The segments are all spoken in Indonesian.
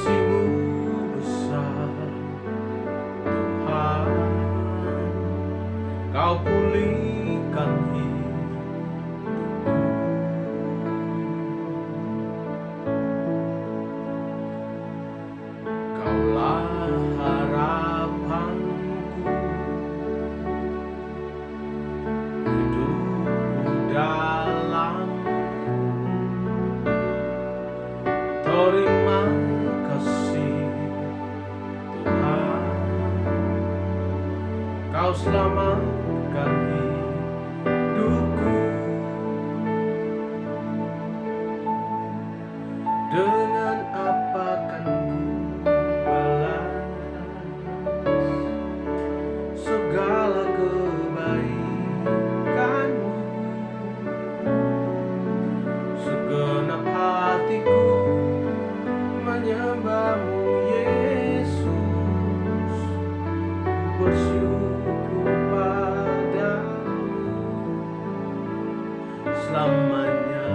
kasih-Mu besar, Tuhan. Kau pulihkan hidupku. Kaulah harapanku, hidupku dalam. Terima kasih Tuhan, Kau selamatkan hidupku. Dengan apa kan ku balas segala kebaikan-Mu? Segenap hatiku menyembah-Mu, Yesus. Ku bersyukur padamu selamanya.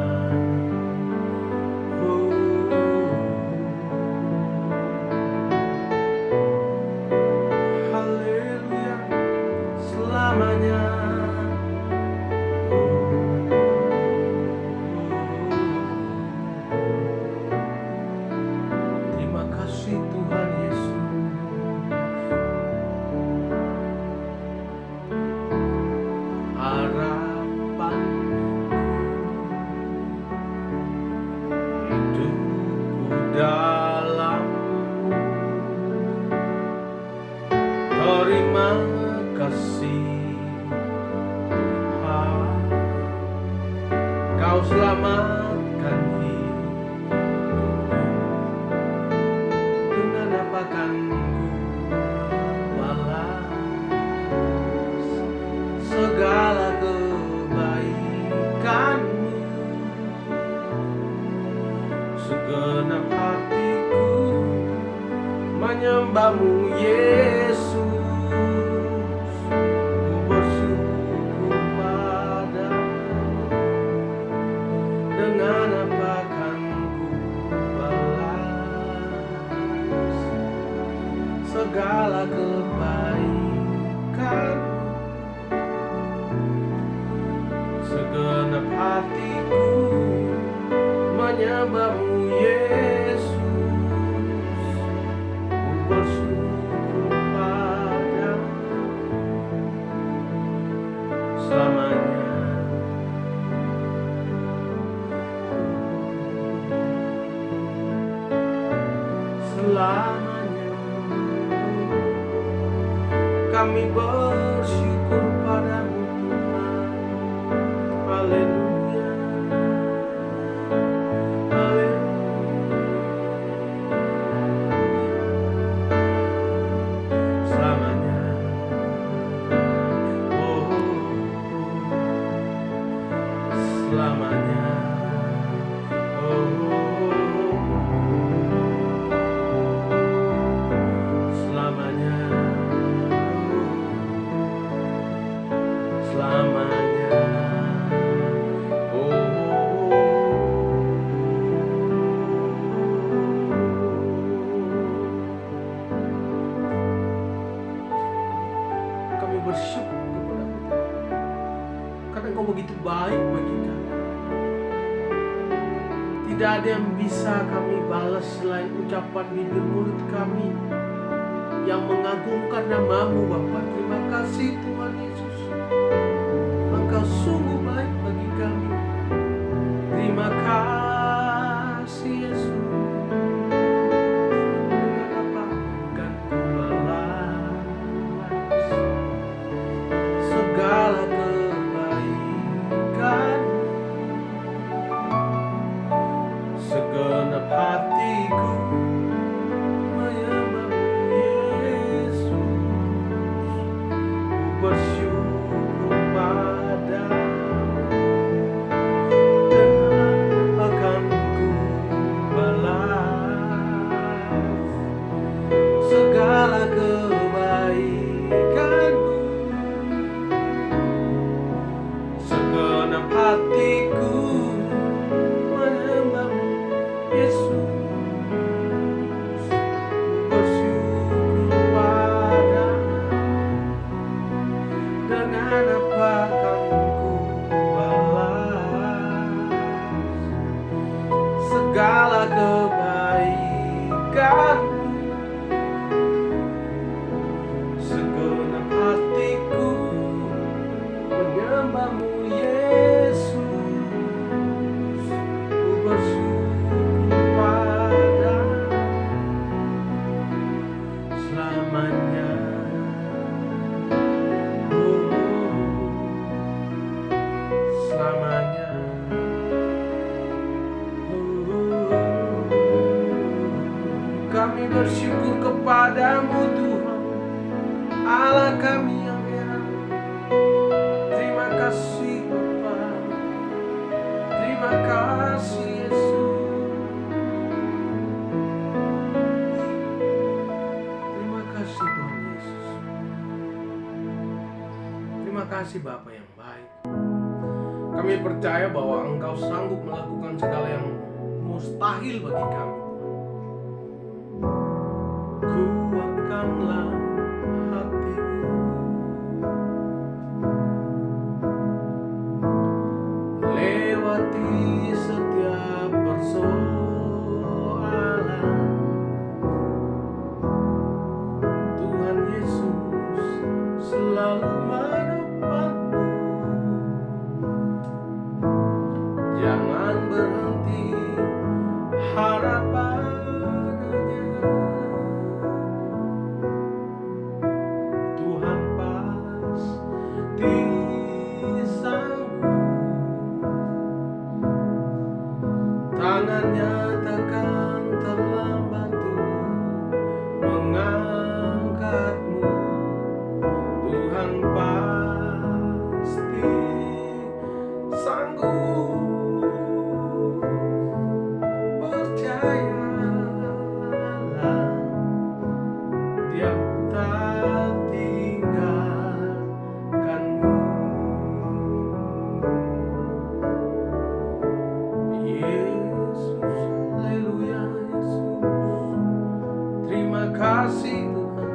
Haleluya, selamanya. Terima kasih Tuhan Yesus. Harapanku, hidupku dalam. Terima kasih Tuhan, Kau selamatkan hidupku. Dengan apa kan ku balas segala kebaikan-Mu? Segenap hatiku menyembah-Mu, Yesus. Ku bersyukur padamu. Dengan apa kan ku balas segala kebaikan-Mu? Segenap hatiku menyembah-Mu, Yesus. Ku bersyukur padamu selamanya. Selamanya kami bersyukur padamu, Tuhan. Haleluya, selamanya. Oh, selamanya. Selamanya. Selamanya. Kami bersyukur kepada-Mu karena Engkau begitu baik bagi kami. Tidak ada yang bisa kami balas selain ucapan bibir mulut kami yang mengagungkan nama-Mu, Bapa. Terima kasih Tuhan Yesus. Engkau sungguh baik bagi kami. Terima kasih Yesus. Dengan apa kan ku balas segala kebaikan? Segenap hatiku menyembah-Mu, Yesus. Ku bersyukur padamu. Dengan akan ku balas segala kebaikan-Mu. Segenap hatiku menyembah-Mu, Yesus. selamanya. Selamanya. Kami bersyukur kepadamu Tuhan, Allah kami yang heran. Terima kasih Bapa, terima kasih Yesus, terima kasih Tuhan Yesus, terima kasih Bapa yang baik. Kami percaya bahwa Engkau sanggup melakukan segala yang mustahil bagi kami. Kuatkanlah hatiku, lewati setiap persoalan. Tuhan Yesus selalu menopangmu. Jangan berhenti harap padanya. Tuhan pasti sanggup. Tangannya takkan terlambat mengangkatmu. Tuhan pasti sanggup. Percayalah, Dia tak tinggalkanmu. Yesus, haleluya Yesus. Terima kasih Tuhan.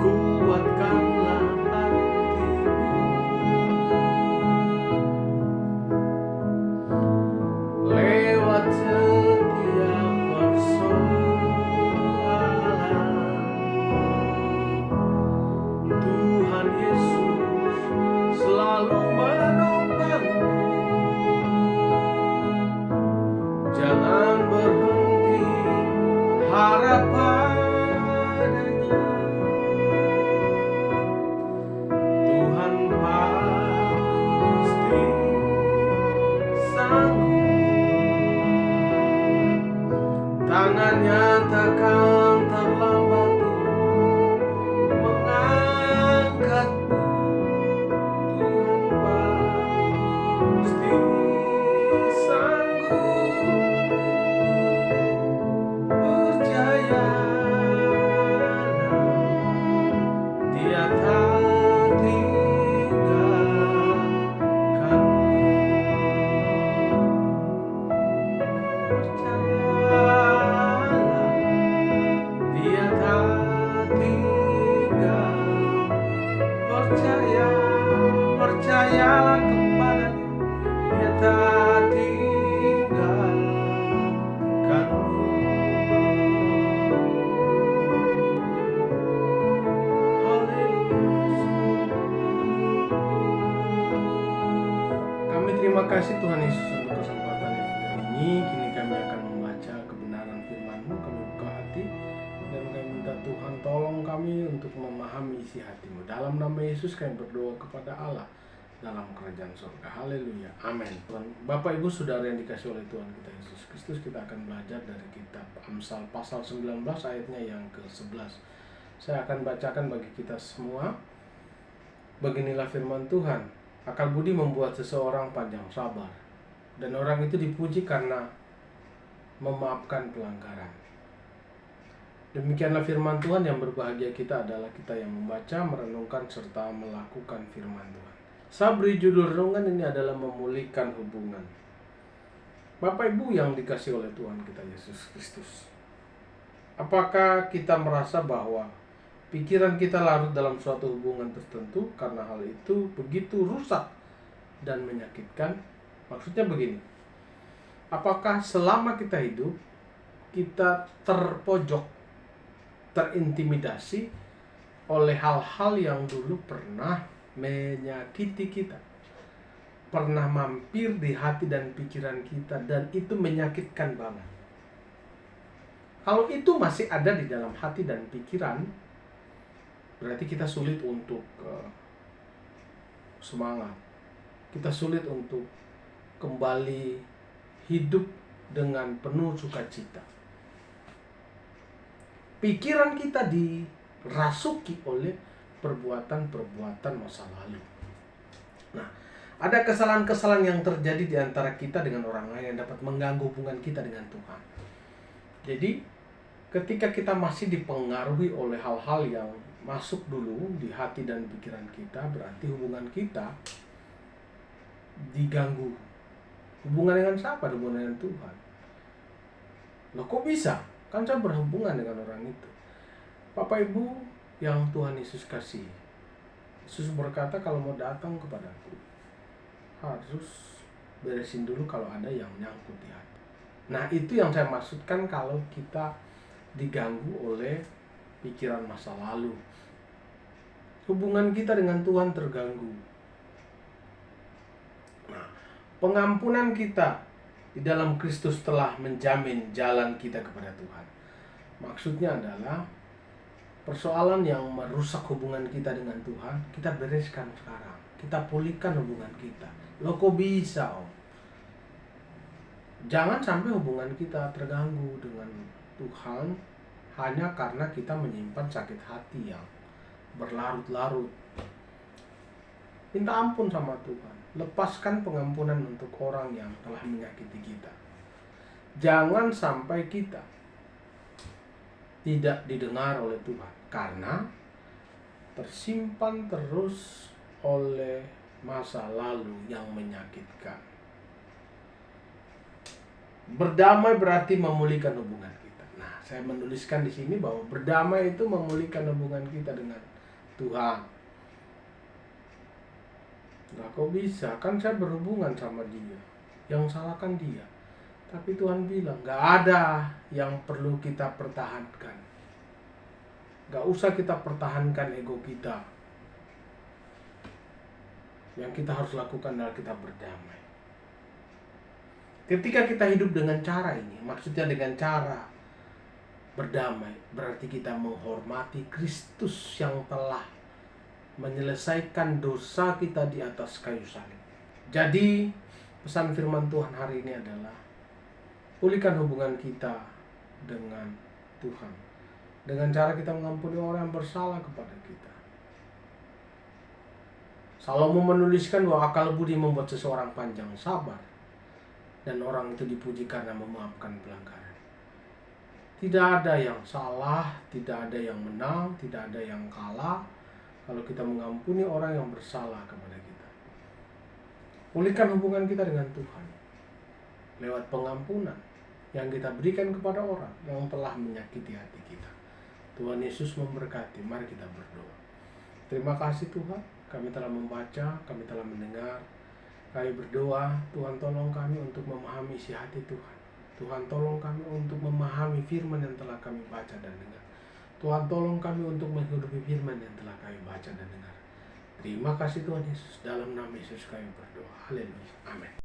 Kuatkanlah hatimu, lewat setiap persoalan. Tuhan Yesus selalu menopangmu. Jangan berhenti harap padanya. Tuhan pasti sanggup. Tangannya takkan terlambat mengangkatmu. Tuhan pasti sanggup. Percayalah, Dia tak tinggalkanmu. Percayalah, Dia tak tinggal. Percayalah kepadanya, Dia tak tinggalkanmu. Haleluya. Kami terima kasih Tuhan Yesus untuk kesempatan yang indah ini. Kini kami akan membaca kebenaran firman-Mu. Kami buka hati dan kami minta Tuhan tolong kami untuk memahami isi hati-Mu. Dalam nama Yesus kami berdoa kepada Allah dalam kerajaan surga. Haleluya. Amin. Tuhan, Bapak Ibu Saudara yang dikasihi oleh Tuhan kita Yesus Kristus, kita akan belajar dari kitab Amsal pasal 19 ayatnya yang ke-11. Saya akan bacakan bagi kita semua. Beginilah firman Tuhan. Akal budi membuat seseorang panjang sabar, dan orang itu dipuji karena memaafkan pelanggaran. Demikianlah firman Tuhan. Yang berbahagia kita adalah kita yang membaca, merenungkan, serta melakukan firman Tuhan. Saya beri judul renungan ini adalah memulihkan hubungan. Bapak Ibu yang dikasihi oleh Tuhan kita Yesus Kristus, apakah kita merasa bahwa pikiran kita larut dalam suatu hubungan tertentu karena hal itu begitu rusak dan menyakitkan? Maksudnya begini, apakah selama kita hidup kita terpojok, terintimidasi oleh hal-hal yang dulu pernah menyakiti kita? pernah mampir di hati dan pikiran kita, dan itu menyakitkan banget. Kalau itu masih ada di dalam hati dan pikiran, berarti kita sulit untuk semangat. Kita sulit untuk kembali hidup dengan penuh sukacita. Pikiran kita dirasuki oleh perbuatan-perbuatan masa lalu. Nah, ada kesalahan-kesalahan yang terjadi di antara kita dengan orang lain yang dapat mengganggu hubungan kita dengan Tuhan. Jadi, ketika kita masih dipengaruhi oleh hal-hal yang masuk dulu di hati dan pikiran kita, berarti hubungan kita diganggu. Hubungan dengan siapa? Hubungan dengan Tuhan. Loh, kok bisa? Kan saya berhubungan dengan orang itu. Bapak Ibu yang Tuhan Yesus kasih, Yesus berkata kalau mau datang kepadaku, harus beresin dulu kalau ada yang nyangkut di hati. Nah, itu yang saya maksudkan kalau kita diganggu oleh pikiran masa lalu. Hubungan kita dengan Tuhan terganggu. Nah, pengampunan kita di dalam Kristus telah menjamin jalan kita kepada Tuhan. Maksudnya adalah persoalan yang merusak hubungan kita dengan Tuhan, kita bereskan sekarang. Kita pulihkan hubungan kita. Loh, kok bisa, Om? Jangan sampai hubungan kita terganggu dengan Tuhan hanya karena kita menyimpan sakit hati yang berlarut-larut. Minta ampun sama Tuhan. Lepaskan pengampunan untuk orang yang telah menyakiti kita. Jangan sampai kita tidak didengar oleh Tuhan karena tersimpan terus oleh masa lalu yang menyakitkan. Berdamai berarti memulihkan hubungan kita. Nah, saya menuliskan di sini bahwa berdamai itu memulihkan hubungan kita dengan Tuhan. Nah, kok bisa? Kan saya berhubungan sama dia. Yang salah kan dia. Tapi Tuhan bilang, gak ada yang perlu kita pertahankan. Gak usah kita pertahankan ego kita. Yang kita harus lakukan adalah kita berdamai. Ketika kita hidup dengan cara ini, maksudnya dengan cara berdamai, berarti kita menghormati Kristus yang telah menyelesaikan dosa kita di atas kayu salib. Jadi, pesan firman Tuhan hari ini adalah pulihkan hubungan kita dengan Tuhan dengan cara kita mengampuni orang yang bersalah kepada kita. Salomo menuliskan bahwa akal budi membuat seseorang panjang sabar, dan orang itu dipuji karena memaafkan pelanggaran. Tidak ada yang salah, tidak ada yang menang, tidak ada yang kalah kalau kita mengampuni orang yang bersalah kepada kita. Pulihkan hubungan kita dengan Tuhan lewat pengampunan yang kita berikan kepada orang yang telah menyakiti hati kita. Tuhan Yesus memberkati. Mari kita berdoa. Terima kasih Tuhan, kami telah membaca, kami telah mendengar. Kami berdoa, Tuhan tolong kami untuk memahami isi hati Tuhan. Tuhan tolong kami untuk memahami firman yang telah kami baca dan dengar. Tuhan tolong kami untuk menghidupi firman yang telah kami baca dan dengar. Terima kasih Tuhan Yesus. Dalam nama Yesus kami berdoa. Haleluya. Amin.